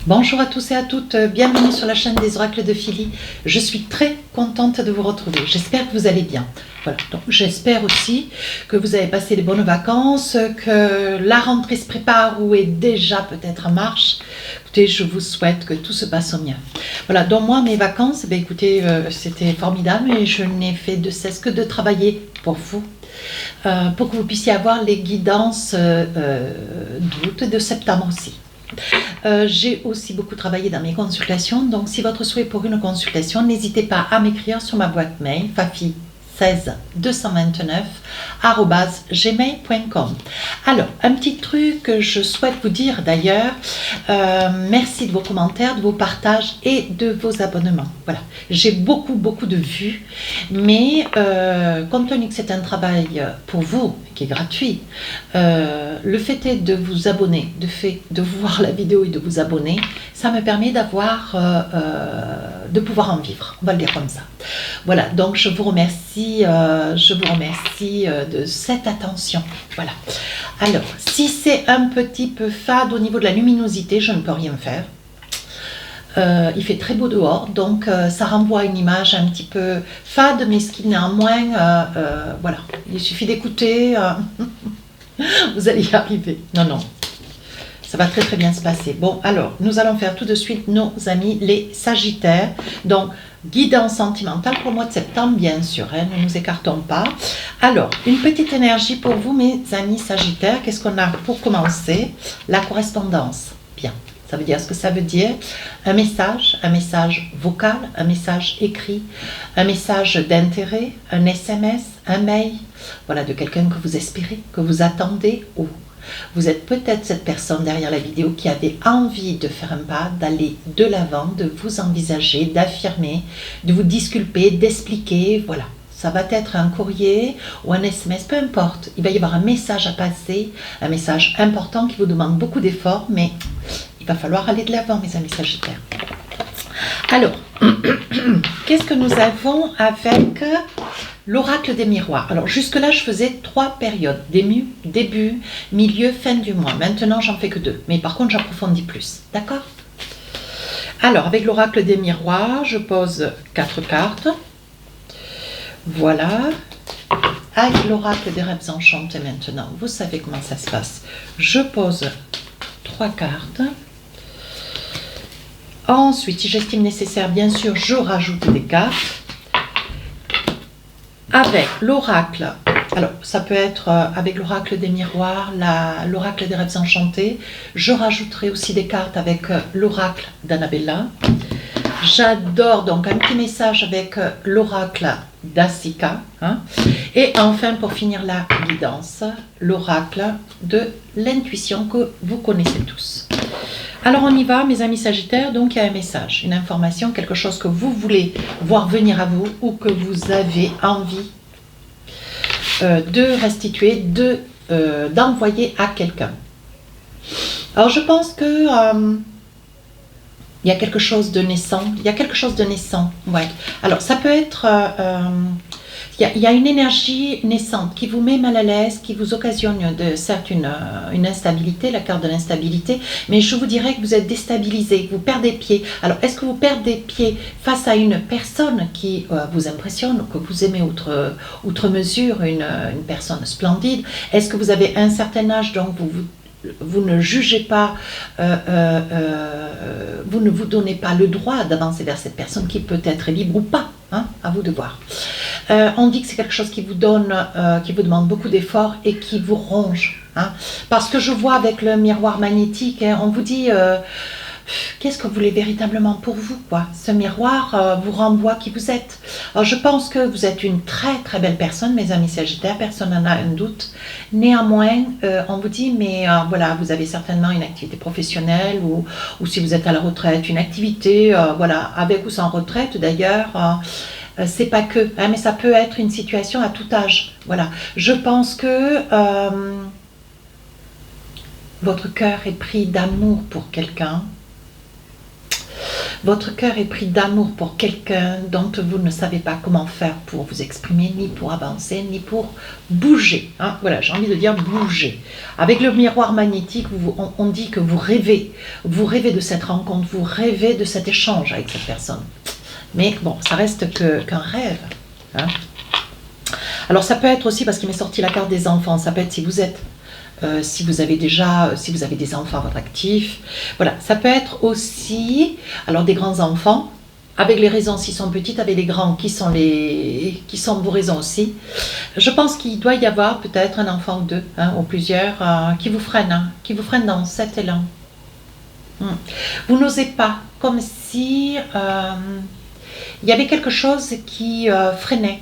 Bonjour à tous et à toutes, bienvenue sur la chaîne des oracles de Philly. Je suis très contente de vous retrouver, j'espère que vous allez bien. Voilà, donc j'espère aussi que vous avez passé de bonnes vacances, que la rentrée se prépare ou est déjà peut-être en marche. Écoutez, je vous souhaite que tout se passe au mieux. Voilà, donc moi, mes vacances, écoutez, c'était formidable et je n'ai fait de cesse que de travailler pour vous. Pour que vous puissiez avoir les guidances d'août et de septembre aussi. J'ai aussi beaucoup travaillé dans mes consultations, donc si votre souhait pour une consultation, n'hésitez pas à m'écrire sur ma boîte mail fafi16229@gmail.com. Alors, un petit truc que je souhaite vous dire d'ailleurs, merci de vos commentaires, de vos partages et de vos abonnements. Voilà, j'ai beaucoup de vues, mais compte tenu que c'est un travail pour vous, qui est gratuit, le fait est de vous abonner, de voir la vidéo et de vous abonner, ça me permet d'avoir, de pouvoir en vivre, on va le dire comme ça. Voilà, donc je vous remercie de cette attention. Voilà. Alors, si c'est un petit peu fade au niveau de la luminosité, je ne peux rien faire. Il fait très beau dehors, donc ça renvoie à une image un petit peu fade, mais ce qui néanmoins, voilà, il suffit d'écouter, vous allez y arriver. Non, ça va très bien se passer. Bon, alors, nous allons faire tout de suite nos amis les Sagittaires. Donc, guidance sentimentale pour le mois de septembre, bien sûr, hein, ne nous écartons pas. Alors, une petite énergie pour vous, mes amis Sagittaires. Qu'est-ce qu'on a pour commencer? La correspondance. Bien. Ça veut dire ce que ça veut dire. Un message vocal, un message écrit, un message d'intérêt, un SMS, un mail. Voilà, de quelqu'un que vous espérez, que vous attendez, ou vous êtes peut-être cette personne derrière la vidéo qui avait envie de faire un pas, d'aller de l'avant, de vous envisager, d'affirmer, de vous disculper, d'expliquer, voilà. Ça va être un courrier ou un SMS, peu importe. Il va y avoir un message à passer, un message important qui vous demande beaucoup d'efforts, mais il va falloir aller de l'avant, mes amis Sagittaires. Alors, qu'est-ce que nous avons avec l'oracle des miroirs? Alors, jusque-là, je faisais 3 périodes. Début, milieu, fin du mois. Maintenant, j'en fais que 2. Mais par contre, j'approfondis plus. D'accord? Alors, avec l'oracle des miroirs, je pose 4 cartes. Voilà. Avec l'oracle des rêves enchantés maintenant, vous savez comment ça se passe. Je pose 3 cartes. Ensuite, si j'estime nécessaire, bien sûr, je rajoute des cartes. Avec l'oracle, alors ça peut être avec l'oracle des miroirs, l'oracle des rêves enchantés. Je rajouterai aussi des cartes avec l'oracle d'Annabella. J'adore donc un petit message avec l'oracle d'Asika. Hein. Et enfin, pour finir la guidance, l'oracle de l'intuition que vous connaissez tous. Alors on y va, mes amis Sagittaires. Donc il y a un message, une information, quelque chose que vous voulez voir venir à vous ou que vous avez envie de restituer, d'envoyer à quelqu'un. Alors je pense que il y a quelque chose de naissant. Ouais. Alors ça peut être... il y a une énergie naissante qui vous met mal à l'aise, qui vous occasionne certes une instabilité, la carte de l'instabilité, mais je vous dirais que vous êtes déstabilisé, vous perdez pied. Alors, est-ce que vous perdez pied face à une personne qui vous impressionne, ou que vous aimez outre mesure, une personne splendide? Est-ce que vous avez un certain âge, donc vous ne jugez pas, vous ne vous donnez pas le droit d'avancer vers cette personne qui peut être libre ou pas, hein, à vous de voir. On dit que c'est quelque chose qui vous donne, qui vous demande beaucoup d'efforts et qui vous ronge. Hein, parce que je vois avec le miroir magnétique, hein, on vous dit qu'est-ce que vous voulez véritablement pour vous, quoi. Ce miroir vous renvoie qui vous êtes. Alors je pense que vous êtes une très belle personne, mes amis Sagittaires, personne n'en a un doute. Néanmoins, on vous dit, mais voilà, vous avez certainement une activité professionnelle ou si vous êtes à la retraite, une activité, voilà, avec ou sans retraite d'ailleurs. C'est pas que, hein, mais ça peut être une situation à tout âge. Voilà. Je pense que votre cœur est pris d'amour pour quelqu'un. Votre cœur est pris d'amour pour quelqu'un dont vous ne savez pas comment faire pour vous exprimer, ni pour avancer, ni pour bouger. Hein. Voilà, j'ai envie de dire bouger. Avec le miroir magnétique, on dit que vous rêvez de cette rencontre, vous rêvez de cet échange avec cette personne. Mais bon, ça reste qu'un rêve. Hein. Alors ça peut être aussi, parce qu'il m'est sorti la carte des enfants, ça peut être si vous avez des enfants à votre actif, voilà, ça peut être aussi, alors des grands enfants, avec les raisons s'ils sont petites, avec les grands qui sont vos raisons aussi. Je pense qu'il doit y avoir peut-être un enfant ou deux, hein, ou plusieurs, qui vous freinent dans cet élan. Vous n'osez pas, comme si il y avait quelque chose qui freinait.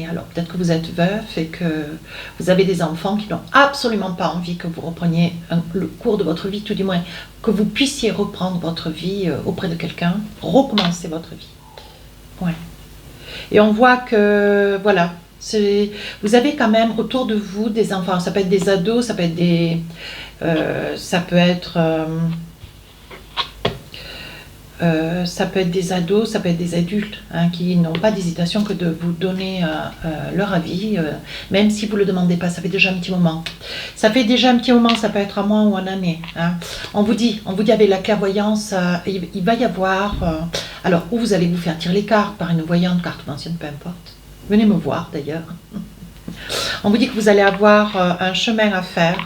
Alors peut-être que vous êtes veuf et que vous avez des enfants qui n'ont absolument pas envie que vous repreniez le cours de votre vie, tout du moins que vous puissiez reprendre votre vie auprès de quelqu'un, recommencer votre vie. Ouais. Et on voit que, voilà, vous avez quand même autour de vous des enfants, ça peut être des ados, ça peut être des ados, ça peut être des adultes, hein, qui n'ont pas d'hésitation que de vous donner leur avis, même si vous ne le demandez pas, ça fait déjà un petit moment. Ça fait déjà un petit moment, ça peut être un mois ou une année. Hein. On vous dit avec la clairvoyance, il va y avoir... alors, où vous allez vous faire tirer les cartes par une voyante, carte mentionne, peu importe. Venez me voir d'ailleurs. On vous dit que vous allez avoir un chemin à faire.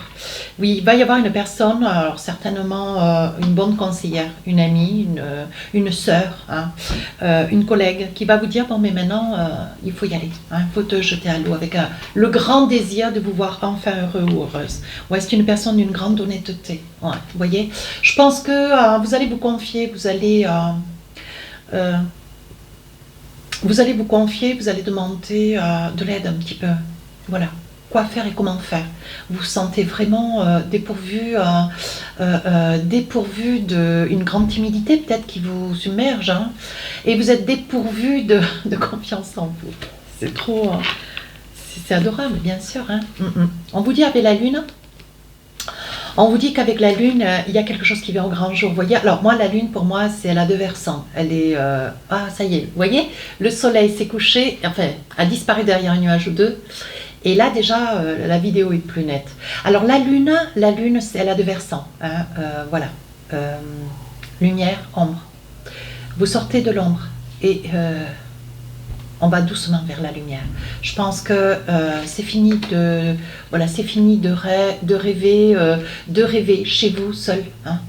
Oui, il va y avoir une personne, alors certainement une bonne conseillère, une amie, une sœur, hein, une collègue qui va vous dire, bon mais maintenant il faut y aller, hein, il faut te jeter à l'eau avec le grand désir de vous voir enfin heureux ou heureuse. Ouais, c'est une personne d'une grande honnêteté. Ouais, vous voyez, je pense que vous allez vous confier, vous allez vous confier, vous allez demander de l'aide un petit peu. Voilà, quoi faire et comment faire. Vous vous sentez vraiment dépourvu d'une grande timidité peut-être qui vous submerge, hein, et vous êtes dépourvu de confiance en vous. C'est trop... c'est adorable, bien sûr. Hein. On vous dit avec la lune, on vous dit qu'avec la lune, il y a quelque chose qui vient au grand jour. Vous voyez, alors moi, la lune, pour moi, elle a deux versants. Elle est... ah, ça y est, vous voyez, le soleil s'est couché, enfin, a disparu derrière un nuage ou deux. Et là, déjà, la vidéo est plus nette. Alors, la lune, elle a deux versants. Hein, voilà. Lumière, ombre. Vous sortez de l'ombre et on va doucement vers la lumière. Je pense que c'est fini de rêver chez vous seul, hein.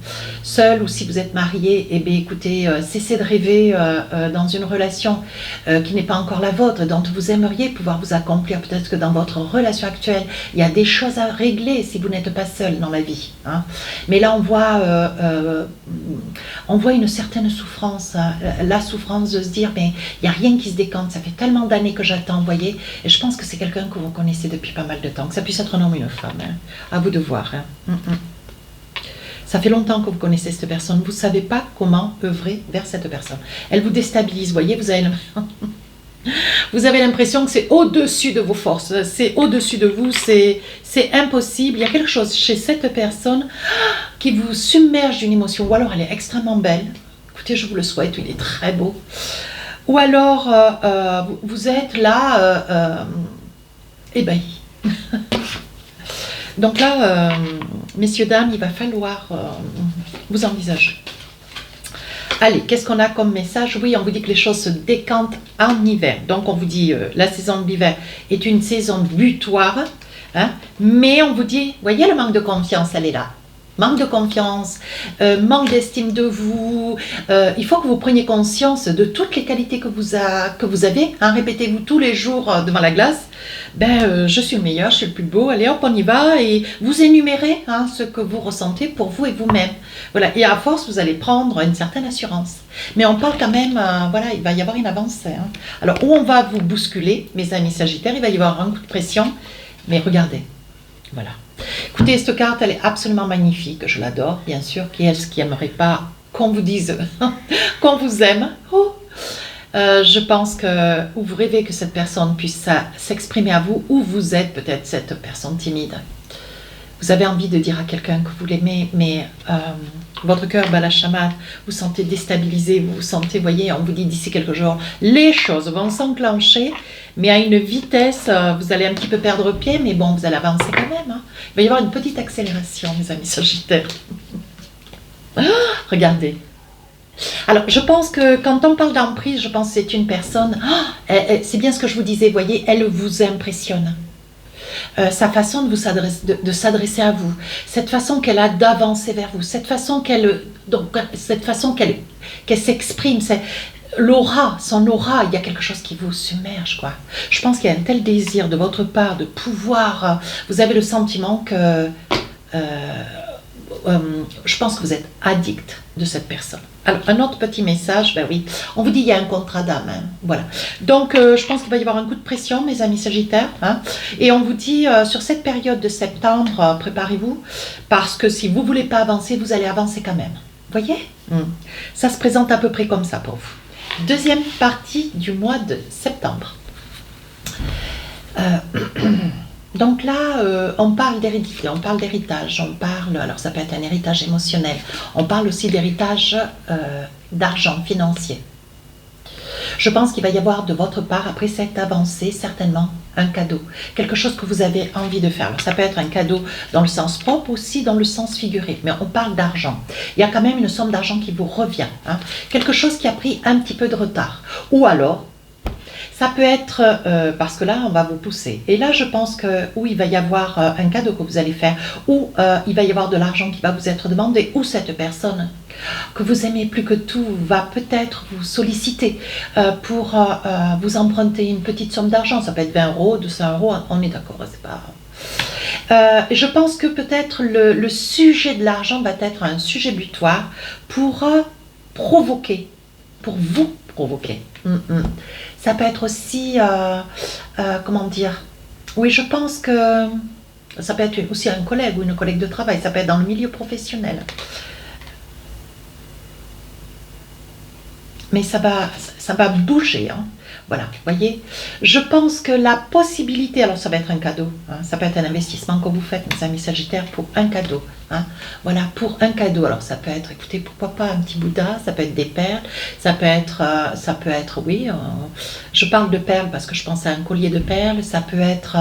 Seul, ou si vous êtes marié, eh bien écoutez, cessez de rêver dans une relation qui n'est pas encore la vôtre, dont vous aimeriez pouvoir vous accomplir. Peut-être que dans votre relation actuelle, il y a des choses à régler si vous n'êtes pas seul dans la vie, hein. Mais là, on voit une certaine souffrance, hein, la souffrance de se dire, mais il n'y a rien qui se décante, ça fait tellement d'années que j'attends, vous voyez, et je pense que c'est quelqu'un que vous connaissez depuis pas mal de temps, que ça puisse être un homme ou une femme, hein. À vous de voir. Hein. Ça fait longtemps que vous connaissez cette personne, vous ne savez pas comment œuvrer vers cette personne. Elle vous déstabilise, vous voyez, vous avez l'impression que c'est au-dessus de vos forces, c'est au-dessus de vous, c'est impossible. Il y a quelque chose chez cette personne qui vous submerge d'une émotion, ou alors elle est extrêmement belle. Écoutez, je vous le souhaite, il est très beau. Ou alors, vous êtes là, ébahi. Donc là, messieurs, dames, il va falloir vous envisager. Allez, qu'est-ce qu'on a comme message? Oui, on vous dit que les choses se décantent en hiver. Donc, on vous dit la saison de l'hiver est une saison butoire. Hein, mais on vous dit, voyez, le manque de confiance, elle est là. Manque de confiance, manque d'estime de vous. Il faut que vous preniez conscience de toutes les qualités que vous avez. Hein, répétez-vous tous les jours devant la glace. Je suis le meilleur, je suis le plus beau. Allez hop, on y va. Et vous énumérez, hein, ce que vous ressentez pour vous et vous-même. Voilà. Et à force, vous allez prendre une certaine assurance. Mais on parle quand même, voilà, il va y avoir une avancée. Hein. Alors, où on va vous bousculer, mes amis Sagittaires, il va y avoir un coup de pression. Mais regardez, voilà. Écoutez, cette carte, elle est absolument magnifique. Je l'adore, bien sûr. Qui est-ce qui n'aimerait pas qu'on vous dise qu'on vous aime? Je pense que vous rêvez que cette personne puisse s'exprimer à vous, ou vous êtes peut-être cette personne timide. Vous avez envie de dire à quelqu'un que vous l'aimez, mais votre cœur bat la chamade, vous sentez déstabilisé, vous vous sentez, vous voyez, on vous dit d'ici quelques jours, les choses vont s'enclencher, mais à une vitesse, vous allez un petit peu perdre pied, mais bon, vous allez avancer quand même. Hein. Il va y avoir une petite accélération, mes amis Sagittaires. Regardez. Alors, je pense que quand on parle d'emprise, je pense que c'est une personne, c'est bien ce que je vous disais, vous voyez, elle vous impressionne. Sa façon de s'adresser à vous, cette façon qu'elle a d'avancer vers vous, cette façon qu'elle s'exprime, c'est l'aura, son aura, il y a quelque chose qui vous submerge, quoi. Je pense qu'il y a un tel désir de votre part de pouvoir, vous avez le sentiment que je pense que vous êtes addict de cette personne. Alors, un autre petit message, ben oui, on vous dit il y a un contrat d'âme, hein, voilà. Donc, je pense qu'il va y avoir un coup de pression, mes amis Sagittaires, hein, et on vous dit, sur cette période de septembre, préparez-vous, parce que si vous ne voulez pas avancer, vous allez avancer quand même. Vous voyez Ça se présente à peu près comme ça pour vous. Deuxième partie du mois de septembre. Donc là, on parle d'hérédité, on parle d'héritage, on parle, alors ça peut être un héritage émotionnel, on parle aussi d'héritage d'argent financier. Je pense qu'il va y avoir de votre part, après cette avancée, certainement un cadeau, quelque chose que vous avez envie de faire. Alors, ça peut être un cadeau dans le sens propre, aussi dans le sens figuré, mais on parle d'argent. Il y a quand même une somme d'argent qui vous revient, hein, quelque chose qui a pris un petit peu de retard, ou alors, ça peut être, parce que là, on va vous pousser. Et là, je pense que, ou il va y avoir un cadeau que vous allez faire, ou il va y avoir de l'argent qui va vous être demandé, ou cette personne que vous aimez plus que tout va peut-être vous solliciter pour vous emprunter une petite somme d'argent. Ça peut être 20 €, 200 €, on est d'accord, c'est pas... je pense que peut-être le sujet de l'argent va être un sujet butoir pour provoquer, pour vous provoquer. Ça peut être aussi, comment dire, oui, je pense que ça peut être aussi un collègue ou une collègue de travail, ça peut être dans le milieu professionnel. Mais ça va bouger, hein. Voilà, vous voyez, je pense que la possibilité, alors ça va être un cadeau, hein, ça peut être un investissement que vous faites, mes amis Sagittaires, pour un cadeau, hein, voilà, pour un cadeau. Alors ça peut être, écoutez, pourquoi pas un petit Bouddha, ça peut être des perles, ça peut être, oui, je parle de perles parce que je pense à un collier de perles, ça peut être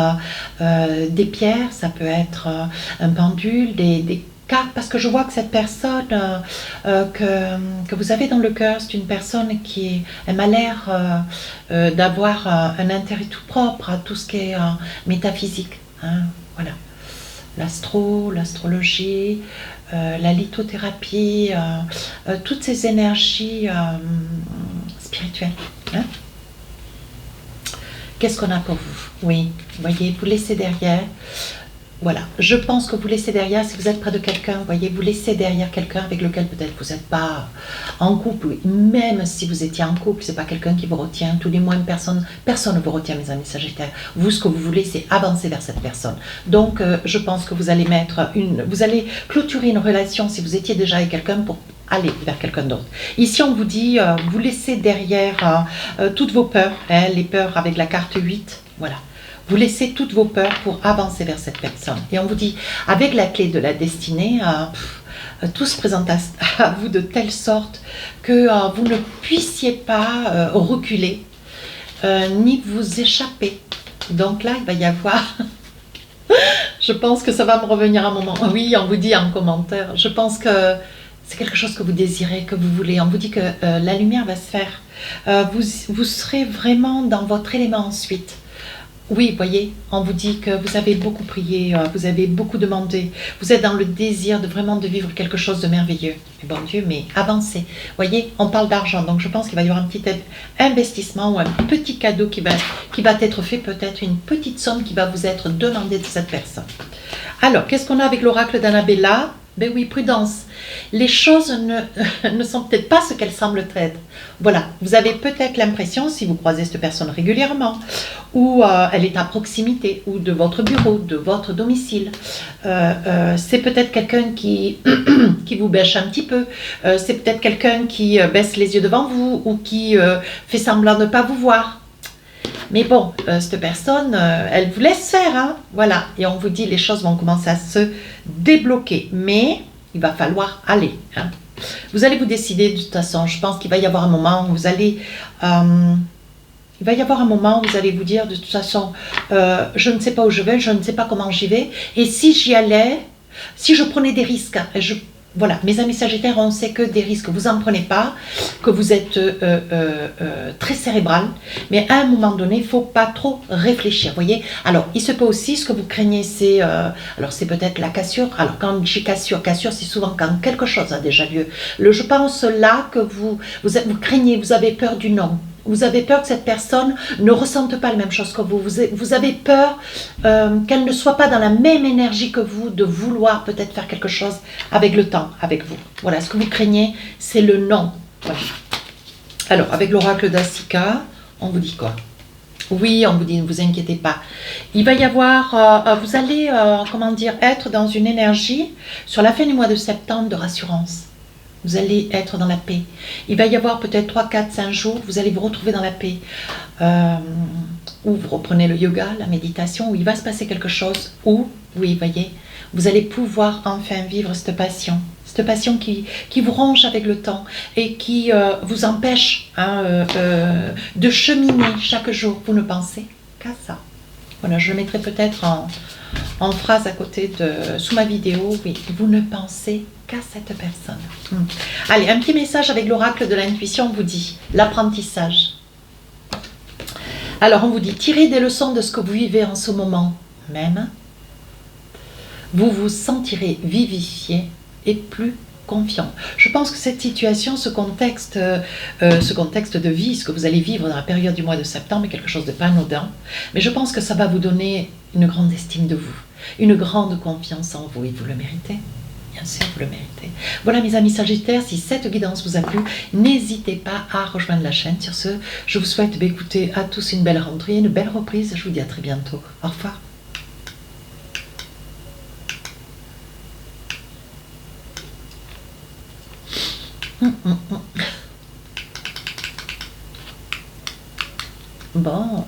des pierres, ça peut être un pendule, des cartes, parce que je vois que cette personne que vous avez dans le cœur, c'est une personne qui m'a l'air d'avoir un intérêt tout propre à tout ce qui est métaphysique. Hein, voilà. L'astrologie, la lithothérapie, toutes ces énergies spirituelles. Hein. Qu'est-ce qu'on a pour vous? Oui, vous voyez, vous laissez derrière. Voilà, je pense que vous laissez derrière, si vous êtes près de quelqu'un, vous voyez, vous laissez derrière quelqu'un avec lequel peut-être vous n'êtes pas en couple, même si vous étiez en couple, c'est pas quelqu'un qui vous retient, tout du moins personne ne vous retient, mes amis Sagittaires. Vous, ce que vous voulez, c'est avancer vers cette personne. Donc, je pense que vous allez vous allez clôturer une relation si vous étiez déjà avec quelqu'un pour aller vers quelqu'un d'autre. Ici, on vous dit, vous laissez derrière toutes vos peurs, hein, les peurs avec la carte 8, voilà. Vous laissez toutes vos peurs pour avancer vers cette personne. Et on vous dit, avec la clé de la destinée, tout se présente à vous de telle sorte que vous ne puissiez pas reculer, ni vous échapper. Donc là, il va y avoir... je pense que ça va me revenir un moment. Oui, on vous dit en commentaire. Je pense que c'est quelque chose que vous désirez, que vous voulez. On vous dit que la lumière va se faire. Vous serez vraiment dans votre élément ensuite. Oui, voyez, on vous dit que vous avez beaucoup prié, vous avez beaucoup demandé, vous êtes dans le désir de vraiment de vivre quelque chose de merveilleux. Mais bon Dieu, mais avancez. Voyez, on parle d'argent, donc je pense qu'il va y avoir un petit investissement ou un petit cadeau qui va être fait, peut-être une petite somme qui va vous être demandée de cette personne. Alors, qu'est-ce qu'on a avec l'oracle d'Annabella? Ben oui, prudence. Les choses ne sont peut-être pas ce qu'elles semblent être. Voilà, vous avez peut-être l'impression, si vous croisez cette personne régulièrement, ou elle est à proximité, ou de votre bureau, de votre domicile, c'est peut-être quelqu'un qui vous bêche un petit peu, c'est peut-être quelqu'un qui baisse les yeux devant vous, ou qui fait semblant de ne pas vous voir. Mais bon, cette personne, elle vous laisse faire, hein, voilà. Et on vous dit, les choses vont commencer à se débloquer. Mais il va falloir aller, hein. Vous allez vous décider de toute façon. Je pense qu'il va y avoir un moment où vous allez... il va y avoir un moment où vous allez vous dire, de toute façon, je ne sais pas où je vais, je ne sais pas comment j'y vais. Et si j'y allais, si je prenais des risques, voilà, mes amis Sagittaires, on sait que des risques, vous n'en prenez pas, que vous êtes très cérébral, mais à un moment donné, il ne faut pas trop réfléchir, voyez. Alors, il se peut aussi, ce que vous craignez, c'est alors c'est peut-être la cassure. Alors, quand je dis cassure, c'est souvent quand quelque chose a déjà lieu. Je pense là que vous craignez, vous avez peur du non. Vous avez peur que cette personne ne ressente pas les mêmes choses que vous. Vous avez peur qu'elle ne soit pas dans la même énergie que vous, de vouloir peut-être faire quelque chose avec le temps, avec vous. Voilà, ce que vous craignez, c'est le non. Voilà. Alors, avec l'oracle d'Asika, on vous dit quoi? Oui, on vous dit, ne vous inquiétez pas. Il va y avoir, vous allez, comment dire, être dans une énergie, sur la fin du mois de septembre, de rassurance. Vous allez être dans la paix. Il va y avoir peut-être 3, 4, 5 jours, vous allez vous retrouver dans la paix. Ou vous reprenez le yoga, la méditation, où il va se passer quelque chose. Ou, oui, voyez, vous allez pouvoir enfin vivre cette passion. Cette passion qui vous ronge avec le temps et qui vous empêche, hein, de cheminer chaque jour. Vous ne pensez qu'à ça. Voilà, je le mettrai peut-être en phrase à côté sous ma vidéo. Oui, vous ne pensez qu'à cette personne. Allez, un petit message avec l'oracle de l'intuition, on vous dit l'apprentissage. Alors, on vous dit, tirez des leçons de ce que vous vivez en ce moment même. Vous vous sentirez vivifié et plus confiant. Je pense que cette situation, ce contexte de vie, ce que vous allez vivre dans la période du mois de septembre est quelque chose de pas anodin. Mais je pense que ça va vous donner une grande estime de vous, une grande confiance en vous et vous le méritez. Bien sûr, vous le méritez. Voilà mes amis Sagittaires, si cette guidance vous a plu, n'hésitez pas à rejoindre la chaîne. Sur ce, je vous souhaite d'écouter à tous une belle rentrée, une belle reprise. Je vous dis à très bientôt. Au revoir. Bon.